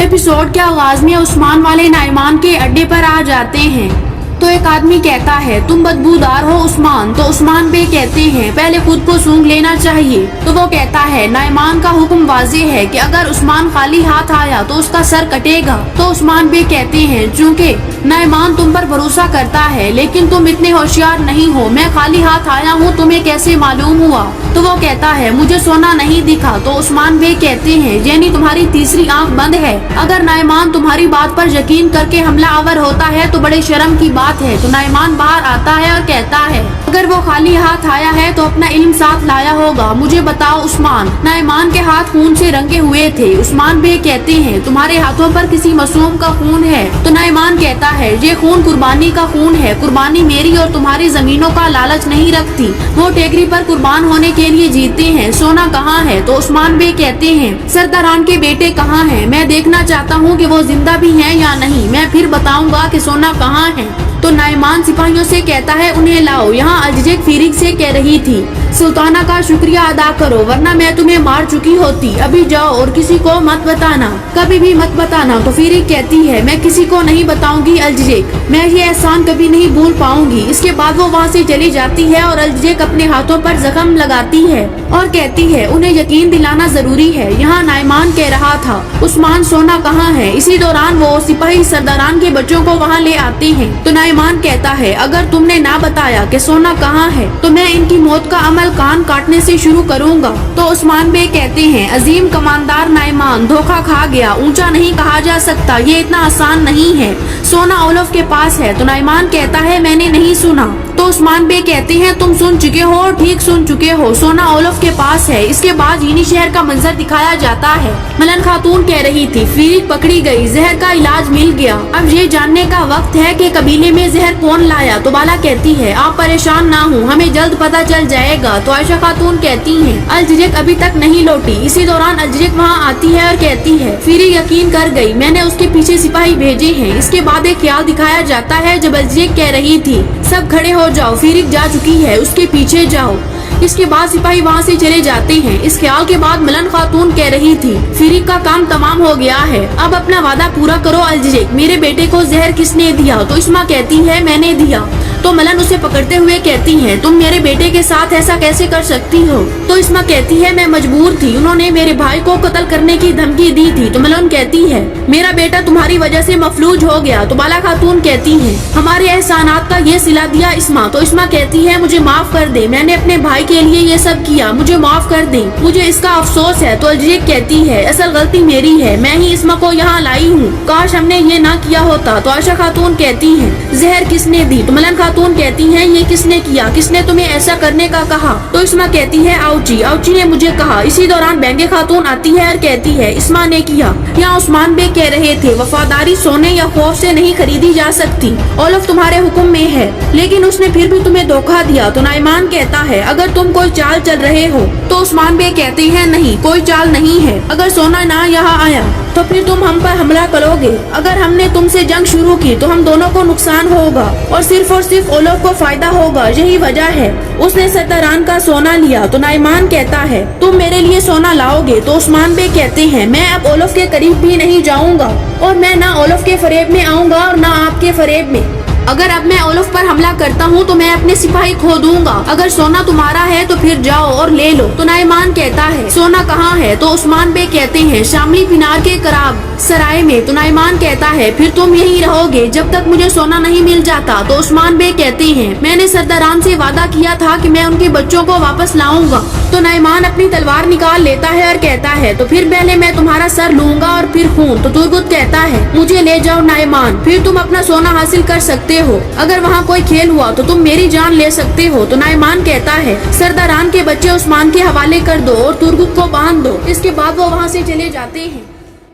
Episode के आगाज में उस्मान वाले नाइमान के अड्डे पर आ जाते हैं तो एक आदमी कहता है तुम बदबूदार हो उस्मान। तो उस्मान बे कहते हैं पहले खुद को सूंघ लेना चाहिए। तो वो कहता है नाइमान का हुक्म वाज़ेह है कि अगर उस्मान खाली हाथ आया तो उसका सर कटेगा। तो उस्मान बे कहते हैं चूँकि नाइमान तुम पर भरोसा करता है लेकिन तुम इतने होशियार नहीं हो, मैं खाली हाथ आया हूँ, तुम्हें कैसे मालूम हुआ? तो वो कहता है मुझे सोना नहीं दिखा। तो उस्मान बे कहते हैं यानी तुम्हारी तीसरी आंख बंद है। अगर नाइमान तुम्हारी बात पर यकीन करके हमला आवर होता है तो बड़े शर्म की बात है। तो नाइमान बाहर आता है और कहता है अगर वो खाली हाथ आया है तो अपना इल्म साथ लाया होगा। मुझे बताओ उस्मान। नाइमान के हाथ खून से रंगे हुए थे। उस्मान बे कहते हैं तुम्हारे हाथों पर किसी मासूम का खून है। तो नाइमान कहता है ये खून कुर्बानी का खून है। कुर्बानी मेरी और तुम्हारी जमीनों का लालच नहीं रखती, वो टेकरी पर कुर्बान होने के लिए जीते हैं। सोना कहाँ है? तो उस्मान बे कहते हैं सरदारान के बेटे कहाँ हैं? मैं देखना चाहता हूँ कि वो जिंदा भी हैं या नहीं, मैं फिर बताऊंगा कि सोना कहाँ है। तो नाइमान सिपाहियों से कहता है उन्हें लाओ। यहाँ अजरेक फीरिक से कह रही थी सुल्ताना का शुक्रिया अदा करो वरना मैं तुम्हें मार चुकी होती। अभी जाओ और किसी को मत बताना, कभी भी मत बताना। तो फीरिक कहती है मैं किसी को नहीं बताऊंगी अजरेक, मैं ये एहसान कभी नहीं भूल पाऊंगी। इसके बाद वो वहाँ से चली जाती है और अजरेक अपने हाथों पर जख्म लगाती है और कहती है उन्हें यकीन दिलाना जरूरी है। यहाँ नाइमान कह रहा था उस्मान सोना कहाँ है। इसी दौरान वो सिपाही सरदारान के बच्चों को वहाँ ले आते हैं। तो नाइमान कहता है अगर तुमने ना बताया कि सोना कहाँ है तो मैं इनकी मौत का अमल कान काटने से शुरू करूंगा। तो उस्मान बे कहते हैं अजीम कमांडर नाइमान धोखा खा गया, ऊंचा नहीं कहा जा सकता, ये इतना आसान नहीं है। सोना ओलफ के पास है। तो नाइमान कहता है मैंने नहीं सुना। तो उस्मान बे कहते हैं तुम सुन चुके हो और ठीक सुन चुके हो, सोना ओलफ के पास है। इसके बाद यीनी शहर का मंजर दिखाया जाता है। मलन खातून कह रही थी फीरिक पकड़ी गई, जहर का इलाज मिल गया, अब ये जानने का वक्त है कि कबीले में जहर कौन लाया। तो बाला कहती है आप परेशान ना हो, हमें जल्द पता चल जाएगा। तो आयशा खातून कहती है अजरेक अभी तक नहीं लौटी। इसी दौरान अजरेक वहाँ आती है और कहती है फीरिक यकीन कर गई, मैंने उसके पीछे सिपाही भेजे हैं। इसके बाद एक ख्याल दिखाया जाता है जब अजरेक कह रही थी सब खड़े हो जाओ, फीरिक जा चुकी है, उसके पीछे जाओ। इसके बाद सिपाही वहाँ से चले जाते हैं। इस ख्याल के बाद मलन खातून कह रही थी फीरिक का काम तमाम हो गया है, अब अपना वादा पूरा करो अजरेक, मेरे बेटे को जहर किसने दिया? तो इस्मा कहती है मैंने दिया। तो मलन उसे पकड़ते हुए कहती है तुम मेरे बेटे के साथ ऐसा कैसे कर सकती हो? तो इस्मा कहती है मैं मजबूर थी, उन्होंने मेरे भाई को कत्ल करने की धमकी दी थी। तो मलन कहती है मेरा बेटा तुम्हारी वजह से मफलूज हो गया। तो बाला खातून कहती है हमारे एहसानात का ये सिला दिया इस्मा। तो इस्मा कहती है मुझे माफ कर दे, मैंने अपने भाई के लिए ये सब किया, मुझे माफ कर दे, मुझे इसका अफसोस है। तो अजरेक कहती है असल गलती मेरी है, मैं ही इस्मा को यहाँ लाई हूँ, काश हमने ये ना किया होता। तो आयशा खातून कहती है जहर किसने दी? तो मलन खातून कहती हैं ये किसने किया, किसने तुम्हें ऐसा करने का कहा? तो इस्मा कहती है आउची, आउची ने मुझे कहा। इसी दौरान बेंगे खातून आती है और कहती है इस्मा ने किया। यहाँ उस्मान बे कह रहे थे वफादारी सोने या खौफ से नहीं खरीदी जा सकती, ओलफ तुम्हारे हुक्म में है लेकिन उसने फिर भी तुम्हें धोखा दिया। तो नाइमान कहता है अगर तुम कोई चाल चल रहे हो। तो उस्मान बे कहते हैं नहीं कोई चाल नहीं है, अगर सोना ना यहाँ आया तो फिर तुम हम पर हमला करोगे, अगर हमने तुमसे जंग शुरू की तो हम दोनों को नुकसान होगा और सिर्फ ओलफ को फायदा होगा, यही वजह है उसने सरदारान का सोना लिया। तो नाइमान कहता है तुम मेरे लिए सोना लाओगे? तो उस्मान बे कहते हैं मैं अब ओलफ के करीब भी नहीं जाऊंगा और मैं ना ओलफ के फरेब में आऊंगा और ना आपके फरेब में। अगर अब मैं ओलफ पर हमला करता हूँ तो मैं अपने सिपाही खो दूंगा, अगर सोना तुम्हारा है तो फिर जाओ और ले लो। तो नाइमान कहता है सोना कहाँ है? तो उस्मान बे कहते हैं शामली पिनार के कराब सराय में। तो नाइमान कहता है फिर तुम यहीं रहोगे जब तक मुझे सोना नहीं मिल जाता। तो उस्मान बे कहते हैं मैंने सरदारान से वादा किया था कि मैं उनके बच्चों को वापस लाऊंगा। तो नाइमान अपनी तलवार निकाल लेता है और कहता है तो फिर पहले मैं तुम्हारा सर लूंगा और फिर खून। तो तुर्गुत कहता है मुझे ले जाओ नाइमान, फिर तुम अपना सोना हासिल कर सकते हो, अगर वहाँ कोई खेल हुआ तो तुम मेरी जान ले सकते हो। तो नाइमान कहता है सरदारान के बच्चे उस्मान के हवाले कर दो और तुर्गुत को बांध दो। इसके बाद वो वहाँ से चले जाते हैं।